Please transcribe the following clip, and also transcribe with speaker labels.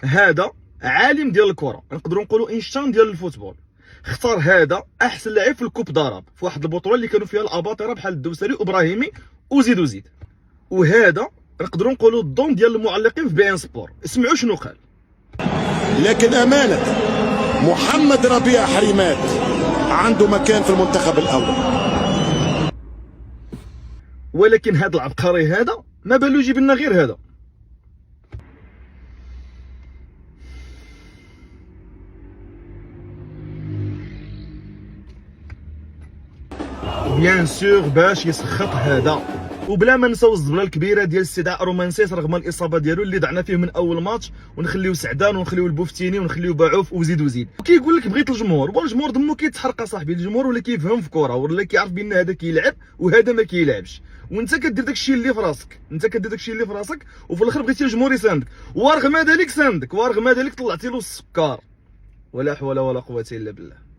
Speaker 1: هذا عالم ديال الكره، نقدروا نقولوا اينشتاين ديال الفوتبول. اختار هذا احسن لاعب في الكوب ضرب في واحد البطوله اللي كانوا فيها الاباطره بحال الدوسري وابراهيمي وزيد. وهذا نقدروا نقولوا الضم ديال المعلقين في بي ان سبور. اسمعوا شنو قال.
Speaker 2: لكن امانه محمد ربيع حريمات عنده مكان في المنتخب الاول،
Speaker 1: ولكن هذا العبقري هذا ما بالو يجيب لنا غير هذا. بيان سور باش يسخط هذا، وبلا ما نساو الزبله الكبيره ديال استدعاء رومانسيس رغم الاصابه ديالو اللي دعنا فيه من اول ماتش، ونخليو سعدان ونخليو البوفتيني ونخليو باعوف وزيد. وكيقول لك بغيت الجمهور، والجمهور دمو كيتحرق اصاحبي. الجمهور ولا كيفهم في كره، ولا كيعرف بان هذا كيلعب وهذا ما كيلعبش، وانت كدير داكشي اللي في راسك، وفي الاخر بغيتي الجمهور يساندك، ورغم ذلك ساندك، ورغم ذلك طلعتي له السكر. ولا حول ولا قوه الا بالله.